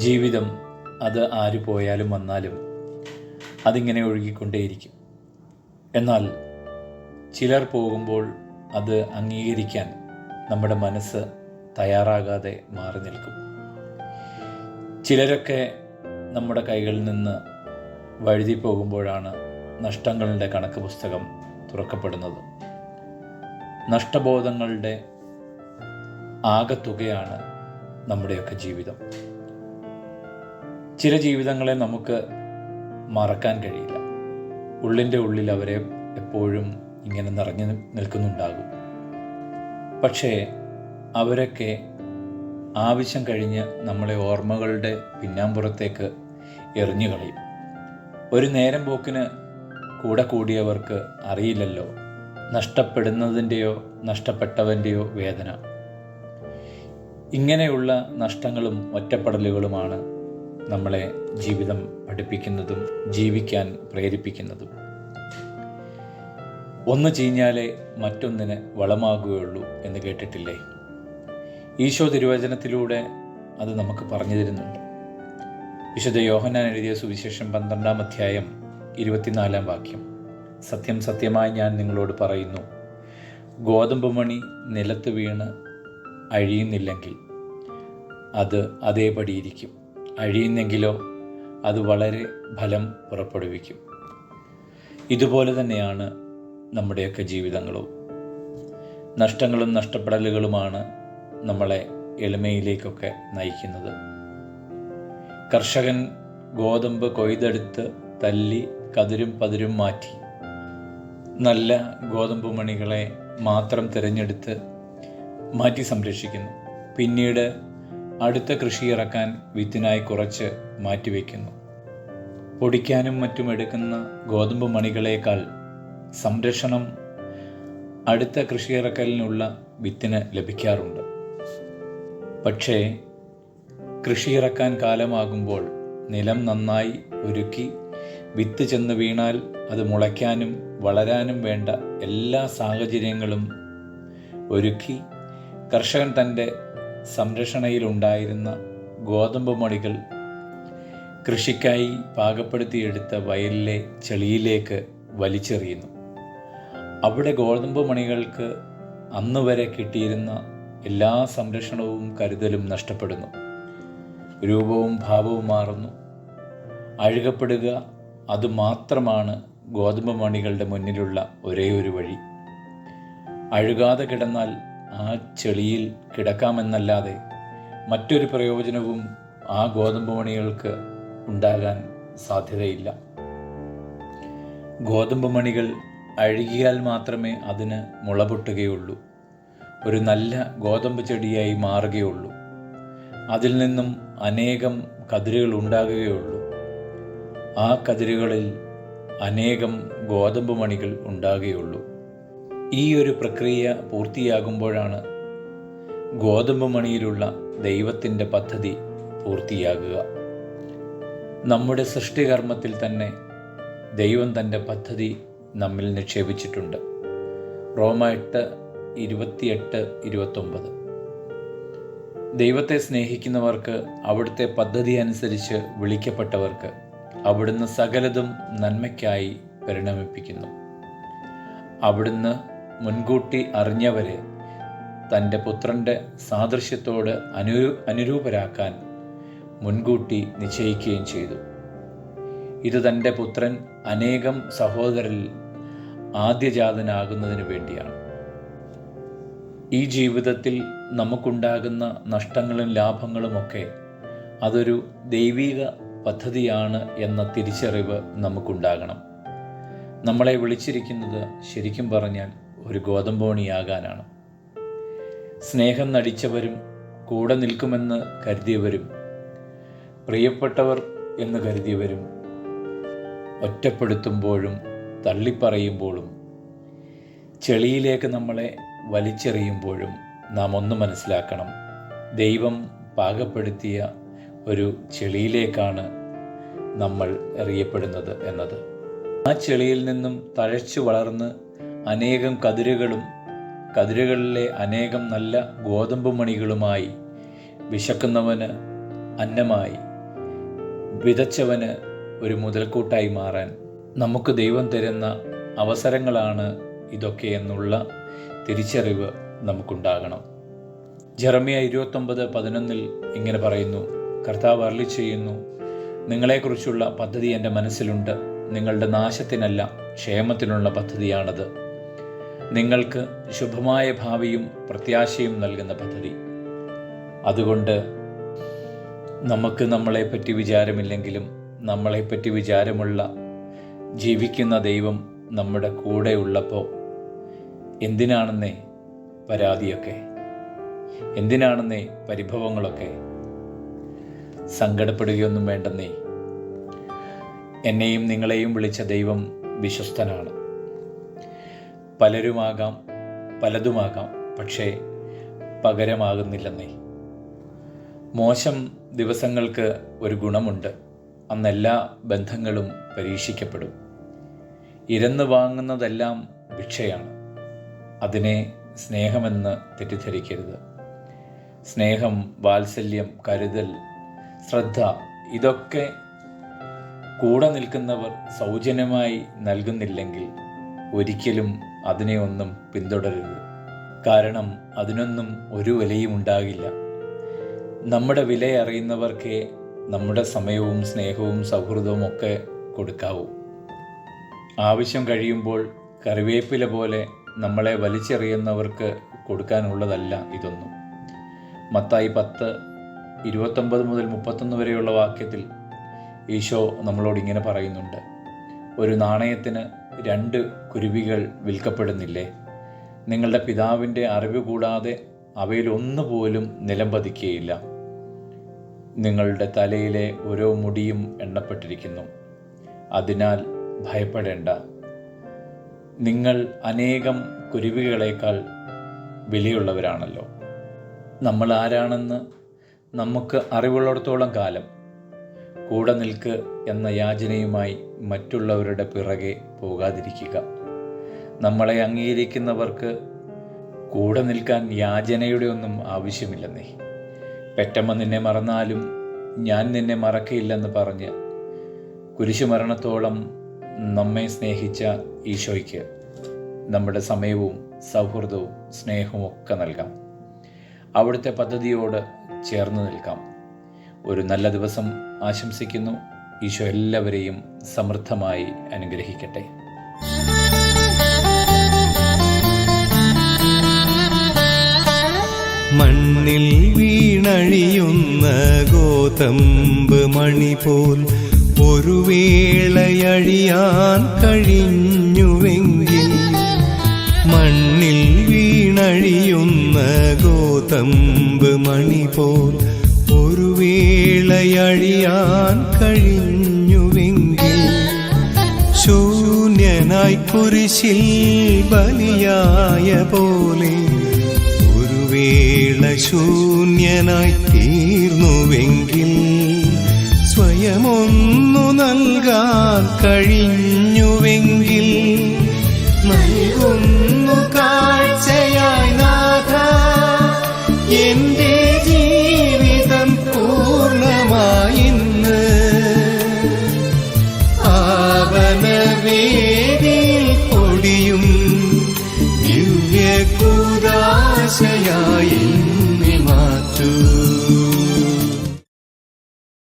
ജീവിതം അത് ആര് പോയാലും വന്നാലും അതിങ്ങനെ ഒഴുകിക്കൊണ്ടേയിരിക്കും. എന്നാൽ ചിലർ പോകുമ്പോൾ അത് അംഗീകരിക്കാൻ നമ്മുടെ മനസ്സ് തയ്യാറാകാതെ മാറി നിൽക്കും. ചിലരൊക്കെ നമ്മുടെ കൈകളിൽ നിന്ന് വഴുതി പോകുമ്പോഴാണ് നഷ്ടങ്ങളുടെ കണക്ക് പുസ്തകം തുറക്കപ്പെടുന്നത്. നഷ്ടബോധങ്ങളുടെ ആകത്തുകയാണ് നമ്മുടെയൊക്കെ ജീവിതം. ചില ജീവിതങ്ങളെ നമുക്ക് മറക്കാൻ കഴിയില്ല. ഉള്ളിൻ്റെ ഉള്ളിൽ അവരെ എപ്പോഴും ഇങ്ങനെ നിറഞ്ഞു നിൽക്കുന്നുണ്ടാകും. പക്ഷേ അവരൊക്കെ ആവശ്യം കഴിഞ്ഞ് നമ്മളെ ഓർമ്മകളുടെ പിന്നാമ്പുറത്തേക്ക് എറിഞ്ഞു കളയും. ഒരു നേരം പോക്കിന് കൂടെ കൂടിയവർക്ക് അറിയില്ലല്ലോ നഷ്ടപ്പെടുന്നതിൻ്റെയോ നഷ്ടപ്പെട്ടവൻ്റെയോ വേദന. ഇങ്ങനെയുള്ള നഷ്ടങ്ങളും ഒറ്റപ്പെടലുകളുമാണ് നമ്മളെ ജീവിതം പഠിപ്പിക്കുന്നതും ജീവിക്കാൻ പ്രേരിപ്പിക്കുന്നതും. ഒന്ന് ചീഞ്ഞാലേ മറ്റൊന്നിന് വളമാകുകയുള്ളൂ എന്ന് കേട്ടിട്ടില്ലേ? ഈശോ തിരുവചനത്തിലൂടെ അത് നമുക്ക് പറഞ്ഞു തരുന്നുണ്ട്. വിശുദ്ധ യോഹന്നാൻ എഴുതിയ സുവിശേഷം 12-ാം അധ്യായം 24-ാം വാക്യം: സത്യം സത്യമായി ഞാൻ നിങ്ങളോട് പറയുന്നു, ഗോതമ്പ് മണി നിലത്ത് വീണ് അഴിയുന്നില്ലെങ്കിൽ അത് അതേപടിയിരിക്കും, അഴിയുന്നെങ്കിലോ അത് വളരെ ഫലം പുറപ്പെടുവിക്കും. ഇതുപോലെ തന്നെയാണ് നമ്മുടെയൊക്കെ ജീവിതങ്ങളും. നഷ്ടങ്ങളും നഷ്ടപ്പെടലുകളുമാണ് നമ്മളെ എളിമയിലേക്കൊക്കെ നയിക്കുന്നത്. കർഷകൻ ഗോതമ്പ് കൊയ്തെടുത്ത് തല്ലി കതിരും പതിരും മാറ്റി നല്ല ഗോതമ്പ് മണികളെ മാത്രം തിരഞ്ഞെടുത്ത് മാറ്റി സംരക്ഷിക്കുന്നു. പിന്നീട് അടുത്ത കൃഷി ഇറക്കാൻ വിത്തിനായി കുറച്ച് മാറ്റിവെക്കുന്നു. പൊടിക്കാനും മറ്റും എടുക്കുന്ന ഗോതമ്പ് മണികളേക്കാൾ സംരക്ഷണം അടുത്ത കൃഷിയിറക്കലിനുള്ള വിത്തിന് ലഭിക്കാറുണ്ട്. പക്ഷേ കൃഷിയിറക്കാൻ കാലമാകുമ്പോൾ നിലം നന്നായി ഒരുക്കി വിത്ത് ചെന്ന് വീണാൽ അത് മുളയ്ക്കാനും വളരാനും വേണ്ട എല്ലാ സാഹചര്യങ്ങളും ഒരുക്കി കർഷകൻ തൻ്റെ സംരക്ഷണയിലുണ്ടായിരുന്ന ഗോതമ്പ് മണികൾ കൃഷിക്കായി പാകപ്പെടുത്തിയെടുത്ത വയലിലെ ചെളിയിലേക്ക് വലിച്ചെറിയുന്നു. അവിടെ ഗോതമ്പ് മണികൾക്ക് അന്നുവരെ കിട്ടിയിരുന്ന എല്ലാ സംരക്ഷണവും കരുതലും നഷ്ടപ്പെടുന്നു. രൂപവും ഭാവവും മാറുന്നു. അഴുകപ്പെടുക അതുമാത്രമാണ് ഗോതമ്പ് മണികളുടെ മുന്നിലുള്ള ഒരേ ഒരു വഴി. അഴുകാതെ കിടന്നാൽ ആ ചെളിയിൽ കിടക്കാമെന്നല്ലാതെ മറ്റൊരു പ്രയോജനവും ആ ഗോതമ്പ് മണികൾക്ക് ഉണ്ടാകാൻ സാധ്യതയില്ല. ഗോതമ്പ് മണികൾ അഴുകിയാൽ മാത്രമേ അതിന് മുളപൊട്ടുകയുള്ളൂ, ഒരു നല്ല ഗോതമ്പ് ചെടിയായി മാറുകയുള്ളൂ, അതിൽ നിന്നും അനേകം കതിരുകൾ ഉണ്ടാകുകയുള്ളൂ, ആ കതിരുകളിൽ അനേകം ഗോതമ്പ് മണികൾ ഉണ്ടാകുകയുള്ളൂ. ഈ ഒരു പ്രക്രിയ പൂർത്തിയാകുമ്പോഴാണ് ഗോതമ്പ് മണിയിലുള്ള ദൈവത്തിൻ്റെ പദ്ധതി പൂർത്തിയാകുക. നമ്മുടെ സൃഷ്ടികർമ്മത്തിൽ തന്നെ ദൈവം തൻ്റെ പദ്ധതി നമ്മിൽ നിക്ഷേപിച്ചിട്ടുണ്ട്. റോമ 8:28-29. ദൈവത്തെ സ്നേഹിക്കുന്നവർക്ക്, അവിടുത്തെ പദ്ധതി അനുസരിച്ച് വിളിക്കപ്പെട്ടവർക്ക് അവിടുന്ന് സകലതും നന്മയ്ക്കായി പരിണമിപ്പിക്കുന്നു. അവിടുന്ന് മുൻകൂട്ടി അറിഞ്ഞവരെ തൻ്റെ പുത്രൻ്റെ സാദൃശ്യത്തോട് അനുരൂപരാക്കാൻ മുൻകൂട്ടി നിശ്ചയിക്കുകയും ചെയ്തു. ഇത് തൻ്റെ പുത്രൻ അനേകം സഹോദരരിൽ ആദ്യജാതനാകുന്നതിന് വേണ്ടിയാണ്. ഈ ജീവിതത്തിൽ നമുക്കുണ്ടാകുന്ന നഷ്ടങ്ങളും ലാഭങ്ങളുമൊക്കെ അതൊരു ദൈവിക പദ്ധതിയാണ് എന്ന തിരിച്ചറിവ് നമുക്കുണ്ടാകണം. നമ്മളെ വിളിച്ചിരിക്കുന്നത് ശരിക്കും പറഞ്ഞാൽ ഒരു ഗോതമ്പോണിയാകാനാണ്. സ്നേഹം നടിച്ചവരും കൂടെ നിൽക്കുമെന്ന് കരുതിയവരും പ്രിയപ്പെട്ടവർ എന്ന് കരുതിയവരും ഒറ്റപ്പെടുത്തുമ്പോഴും തള്ളിപ്പറയുമ്പോഴും ചെളിയിലേക്ക് നമ്മളെ വലിച്ചെറിയുമ്പോഴും നാം ഒന്ന് മനസ്സിലാക്കണം, ദൈവം പാകപ്പെടുത്തിയ ഒരു ചെളിയിലേക്കാണ് നമ്മൾ എറിയപ്പെടുന്നത് എന്നത്. ആ ചെളിയിൽ നിന്നും തഴച്ചു വളർന്ന് അനേകം കതിരുകളിലെ അനേകം നല്ല ഗോതമ്പ് മണികളുമായി വിശക്കുന്നവന് അന്നമായി, വിതച്ചവന് ഒരു മുതൽക്കൂട്ടായി മാറാൻ നമുക്ക് ദൈവം തരുന്ന അവസരങ്ങളാണ് ഇതൊക്കെ എന്നുള്ള തിരിച്ചറിവ് നമുക്കുണ്ടാകണം. ജെറമ്യ 29:11 ഇങ്ങനെ പറയുന്നു, കർത്താവ് അരുളി ചെയ്യുന്നു, നിങ്ങളെക്കുറിച്ചുള്ള പദ്ധതി എൻ്റെ മനസ്സിലുണ്ട്, നിങ്ങളുടെ നാശത്തിനല്ല ക്ഷേമത്തിനുള്ള പദ്ധതിയാണത്, നിങ്ങൾക്ക് ശുഭമായ ഭാവിയും പ്രത്യാശയും നൽകുന്ന പദ്ധതി. അതുകൊണ്ട് നമുക്ക് നമ്മളെപ്പറ്റി വിചാരമില്ലെങ്കിലും നമ്മളെപ്പറ്റി വിചാരമുള്ള ജീവിക്കുന്ന ദൈവം നമ്മുടെ കൂടെ ഉള്ളപ്പോൾ എന്തിനാണെന്നേ പരാതിയൊക്കെ, എന്തിനാണെന്നേ പരിഭവങ്ങളൊക്കെ? സങ്കടപ്പെടുകയൊന്നും വേണ്ടെന്നേ. എന്നെയും നിങ്ങളെയും വിളിച്ച ദൈവം വിശ്വസ്തനാണ്. പലരുമാകാം, പലതുമാകാം, പക്ഷേ പകരമാകുന്നില്ലെന്നേ. മോശം ദിവസങ്ങൾക്ക് ഒരു ഗുണമുണ്ട്, അന്നെല്ലാ ബന്ധങ്ങളും പരീക്ഷിക്കപ്പെടും. ഇരന്ന് വാങ്ങുന്നതെല്ലാം ഭിക്ഷയാണ്. അതിനെ സ്നേഹമെന്ന് തെറ്റിദ്ധരിക്കരുത്. സ്നേഹം, വാത്സല്യം, കരുതൽ, ശ്രദ്ധ ഇതൊക്കെ കൂടെ നിൽക്കുന്നവർ സൗജന്യമായി നൽകുന്നില്ലെങ്കിൽ ഒരിക്കലും അതിനെ ഒന്നും പിന്തുടരരുത്. കാരണം അതിനൊന്നും ഒരു വിലയും ഉണ്ടാകില്ല. നമ്മുടെ വില അറിയുന്നവർക്കേ നമ്മുടെ സമയവും സ്നേഹവും സൗഹൃദവും ഒക്കെ കൊടുക്കാവൂ. ആവശ്യം കഴിയുമ്പോൾ കറിവേപ്പില പോലെ നമ്മളെ വലിച്ചെറിയുന്നവർക്ക് കൊടുക്കാനുള്ളതല്ല ഇതൊന്നും. മത്തായി 10:29-31 വരെയുള്ള വാക്യത്തിൽ ഈശോ നമ്മളോട് ഇങ്ങനെ പറയുന്നുണ്ട്, ഒരു നാണയത്തിന് 2 കുരുവികൾ വിൽക്കപ്പെടുന്നില്ലേ? നിങ്ങളുടെ പിതാവിൻ്റെ അറിവ് കൂടാതെ അവയിൽ ഒന്നുപോലും നിലം പതിക്കുകയില്ല. നിങ്ങളുടെ തലയിലെ ഓരോ മുടിയും എണ്ണപ്പെട്ടിരിക്കുന്നു. അതിനാൽ ഭയപ്പെടേണ്ട. നിങ്ങൾ അനേകം കുരുവികളേക്കാൾ വിലയുള്ളവരാണല്ലോ. നമ്മൾ ആരാണെന്ന് നമുക്ക് അറിവുള്ളിടത്തോളം കാലം കൂടെ നിൽക്ക് എന്ന യാചനയുമായി മറ്റുള്ളവരുടെ പിറകെ പോകാതിരിക്കുക. നമ്മളെ അംഗീകരിക്കുന്നവർക്ക് കൂടെ നിൽക്കാൻ യാചനയുടെ ഒന്നും ആവശ്യമില്ലെന്നേ. പെറ്റമ്മ നിന്നെ മറന്നാലും ഞാൻ നിന്നെ മറക്കയില്ലെന്ന് പറഞ്ഞ് കുരിശുമരണത്തോളം നമ്മെ സ്നേഹിച്ച ഈശോയ്ക്ക് നമ്മുടെ സമയവും സൗഹൃദവും സ്നേഹവും ഒക്കെ നൽകാം. അവിടുത്തെ പദ്ധതിയോട് ചേർന്ന് നിൽക്കാം. ഒരു നല്ല ദിവസം ആശംസിക്കുന്നു. ഈശോ എല്ലാവരെയും സമൃദ്ധമായി അനുഗ്രഹിക്കട്ടെ. മണ്ണിൽ വീണഴിയുന്ന ഗോതമ്പ് മണി പോൽ ഒരു വേളയഴിയാൻ കഴിഞ്ഞുവെങ്കിൽ, മണ്ണിൽ വീണഴിയുന്ന ഗോതമ്പ് മണി പോൽ ഒരു വേളയഴിയാൻ കഴിഞ്ഞുവെങ്കിൽ, ശൂന്യനായി കുരിശിൽ ബലിയായ പോലെ ഒരു വേള ശൂന്യനായി തീർന്നുവെങ്കിൽ, സ്വയമൊന്നു നൽകാൻ കഴിഞ്ഞു